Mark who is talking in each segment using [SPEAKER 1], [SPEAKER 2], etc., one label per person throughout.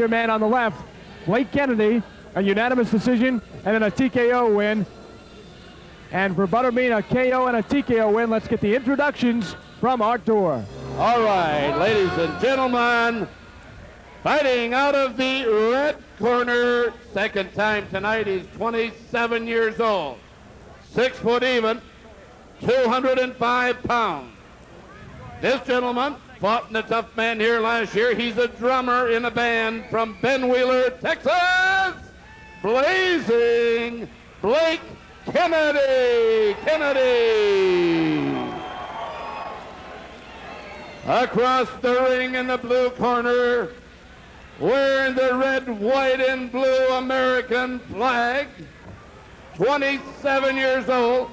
[SPEAKER 1] Your man on the left, Blake Kennedy, a unanimous decision and then a TKO win. And for Butterbean, a KO and a TKO win. Let's get the introductions from our tour.
[SPEAKER 2] All right, ladies and gentlemen, fighting out of the red corner, second time tonight, he's 27 years old, 6 foot even, 205 pounds. This gentleman fought in the Toughman here last year. He's a drummer in a band from Ben Wheeler, Texas, Blazing Blake Kennedy. Across the ring in the blue corner, wearing the red, white, and blue American flag, 27 years old,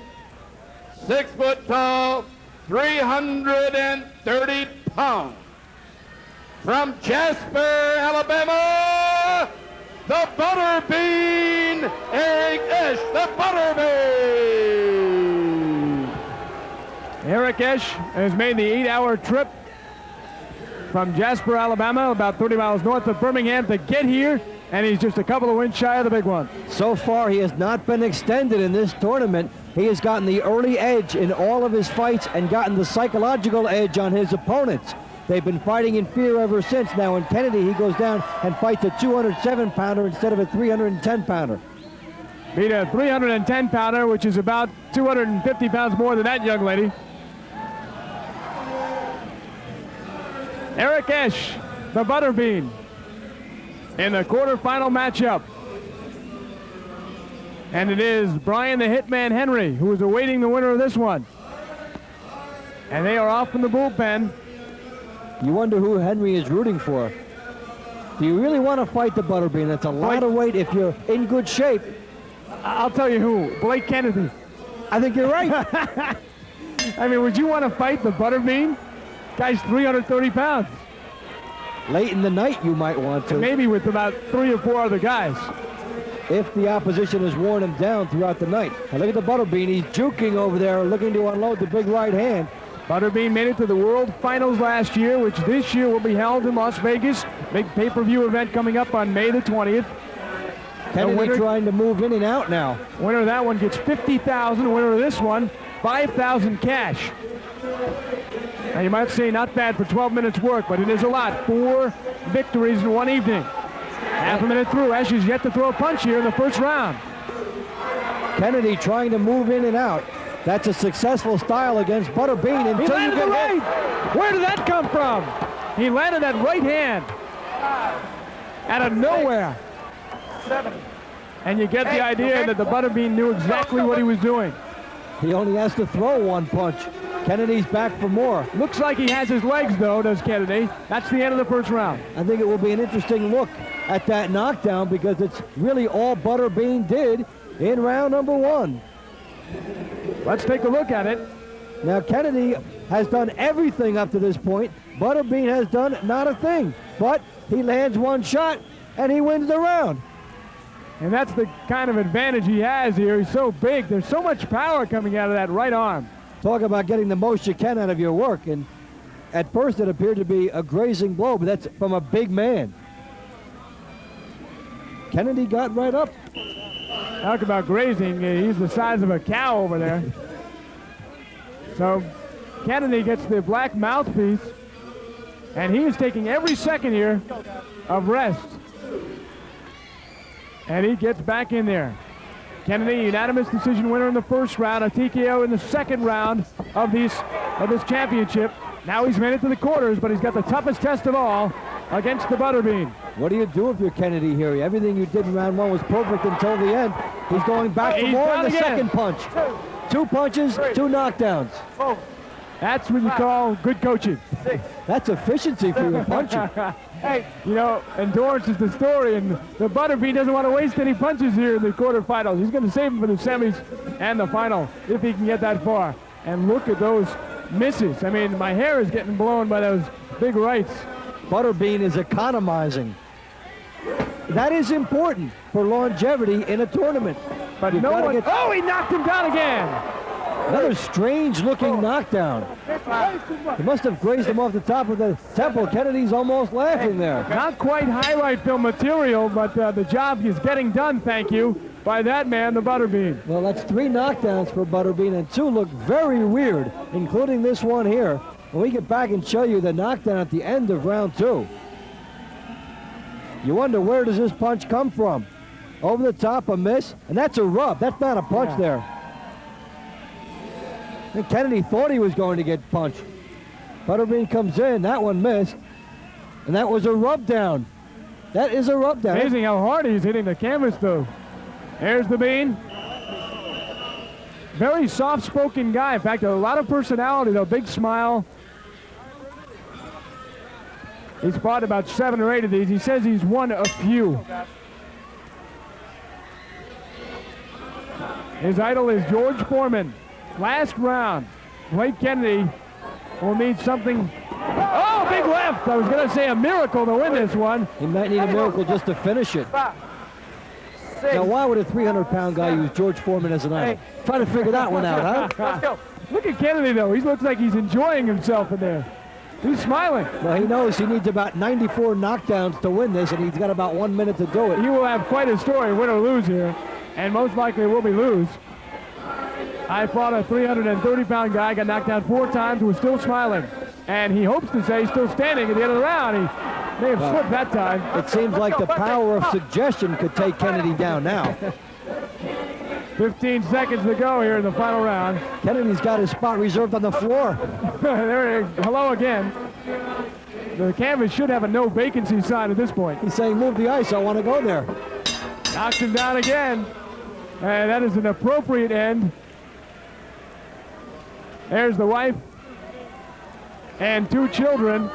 [SPEAKER 2] 6 foot tall, 330 pounds. From Jasper, Alabama, the Butterbean, Eric Esch, the Butterbean.
[SPEAKER 1] Eric Esch has made the 8-hour trip from Jasper, Alabama, about 30 miles north of Birmingham to get here, and he's just a couple of wins shy of the big one.
[SPEAKER 3] So far, he has not been extended in this tournament. He has gotten the early edge in all of his fights and gotten the psychological edge on his opponents. They've been fighting in fear ever since. Now in Kennedy, he goes down and fights a 207-pounder instead of a 310-pounder.
[SPEAKER 1] Beat a 310-pounder, which is about 250 pounds more than that young lady. Eric Esch, the Butterbean, in the quarterfinal matchup. And it is Brian the Hitman Henry who is awaiting the winner of this one. And they are off in the bullpen.
[SPEAKER 3] You wonder who Henry is rooting for. Do you really want to fight the Butterbean? That's a lot of weight if you're in good shape.
[SPEAKER 1] I'll tell you who, Blake Kennedy.
[SPEAKER 3] I think you're right.
[SPEAKER 1] I mean, would you want to fight the Butterbean? Guy's 330 pounds.
[SPEAKER 3] Late in the night, you might want to.
[SPEAKER 1] And maybe with about 3 or 4 other guys.
[SPEAKER 3] If the opposition has worn him down throughout the night. Now look at the Butterbean. He's juking over there, looking to unload the big right hand.
[SPEAKER 1] Butterbean made it to the World Finals last year, which this year will be held in Las Vegas. Big pay-per-view event coming up on May the 20th.
[SPEAKER 3] Kennedy trying to move in and out now.
[SPEAKER 1] Winner of that one gets $50,000. Winner of this one, $5,000 cash. Now you might say not bad for 12 minutes work, but it is a lot. 4 victories in one evening. Half a minute through. Esch is yet to throw a punch here in the first round.
[SPEAKER 3] Kennedy trying to move in and out. That's a successful style against Butterbean until
[SPEAKER 1] he landed
[SPEAKER 3] you get
[SPEAKER 1] the right.
[SPEAKER 3] hit.
[SPEAKER 1] Where did that come from? He landed that right hand out of nowhere. 7. And you get the idea that the Butterbean knew exactly what he was doing.
[SPEAKER 3] He only has to throw one punch. Kennedy's back for more.
[SPEAKER 1] Looks like he has his legs, though, does Kennedy. That's the end of the first round.
[SPEAKER 3] I think it will be an interesting look at that knockdown because it's really all Butterbean did in round number 1.
[SPEAKER 1] Let's take a look at it.
[SPEAKER 3] Now, Kennedy has done everything up to this point. Butterbean has done not a thing, but he lands one shot and he wins the round.
[SPEAKER 1] And that's the kind of advantage he has here. He's so big. There's so much power coming out of that right arm.
[SPEAKER 3] Talk about getting the most you can out of your work. And at first it appeared to be a grazing blow, but that's from a big man. Kennedy got right up.
[SPEAKER 1] Talk about grazing. He's the size of a cow over there. So Kennedy gets the black mouthpiece, and he is taking every second here of rest. And he gets back in there. Kennedy, unanimous decision winner in the first round, a TKO in the second round of this championship. Now he's made it to the quarters, but he's got the toughest test of all against the Butterbean.
[SPEAKER 3] What do you do if you're Kennedy here? Everything you did in round 1 was perfect until the end. He's going back for more in the second punch. 2 punches, 2 knockdowns.
[SPEAKER 1] That's what you call good coaching.
[SPEAKER 3] That's efficiency for your punching.
[SPEAKER 1] Hey, you know, endurance is the story, and the Butterbean doesn't want to waste any punches here in the quarterfinals. He's going to save them for the semis and the final if he can get that far. And look at those misses. I mean, my hair is getting blown by those big rights.
[SPEAKER 3] Butterbean is economizing. That is important for longevity in a tournament.
[SPEAKER 1] But no one... Oh, he knocked him down again.
[SPEAKER 3] Another strange-looking knockdown. He must have grazed him off the top of the temple. Kennedy's almost laughing there.
[SPEAKER 1] Not quite highlight film material, but the job is getting done, thank you, by that man, the Butterbean.
[SPEAKER 3] Well, that's 3 knockdowns for Butterbean, and 2 look very weird, including this one here. When we get back and show you the knockdown at the end of round 2. You wonder, where does this punch come from? Over the top, a miss, and that's a rub. That's not a punch there. And Kennedy thought he was going to get punched. Butterbean comes in, that one missed, and that was a rub down. That is a rub down.
[SPEAKER 1] Amazing how hard he's hitting the canvas, though. There's the Bean. Very soft-spoken guy. In fact, a lot of personality, though. Big smile. He's fought about 7 or 8 of these. He says he's won a few. His idol is George Foreman. Last round, Blake Kennedy will need something. Oh, big left. I was going to say a miracle to win this one.
[SPEAKER 3] He might need a miracle just to finish it. Now, why would a 300-pound guy use George Foreman as an idol? Try to figure that one out, huh?
[SPEAKER 1] Let's go. Look at Kennedy, though. He looks like he's enjoying himself in there. He's smiling.
[SPEAKER 3] Well, he knows he needs about 94 knockdowns to win this, and he's got about 1 minute to do it.
[SPEAKER 1] He will have quite a story, win or lose here, and most likely it will be lose. I fought a 330-pound guy, got knocked down 4 times, was still smiling. And he hopes to say he's still standing at the end of the round. He may have slipped that time.
[SPEAKER 3] It seems like the power of suggestion could take Kennedy down now.
[SPEAKER 1] 15 seconds to go here in the final round.
[SPEAKER 3] Kennedy's got his spot reserved on the floor.
[SPEAKER 1] There, hello again. The canvas should have a no vacancy sign at this point.
[SPEAKER 3] He's saying, move the ice, I want to go there.
[SPEAKER 1] Knocks him down again. And that is an appropriate end. There's the wife and 2 children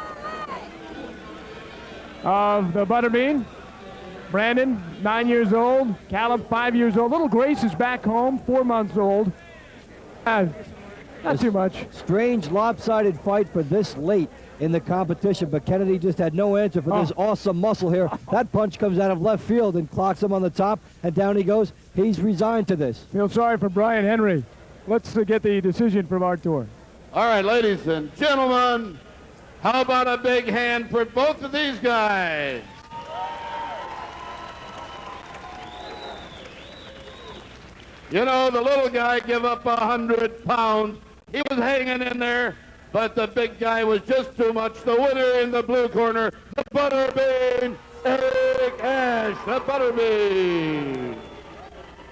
[SPEAKER 1] of the Butterbean. Brandon, 9 years old. Caleb, 5 years old. Little Grace is back home, 4 months old. Not too much.
[SPEAKER 3] Strange lopsided fight for this late in the competition, but Kennedy just had no answer for this awesome muscle here. That punch comes out of left field and clocks him on the top, and down he goes. He's resigned to this.
[SPEAKER 1] Feel sorry for Brian Henry. Let's get the decision from our tour.
[SPEAKER 2] All right, ladies and gentlemen, how about a big hand for both of these guys? You know, the little guy gave up 100 pounds. He was hanging in there, but the big guy was just too much. The winner in the blue corner, the Butterbean, Eric Ash, the Butterbean.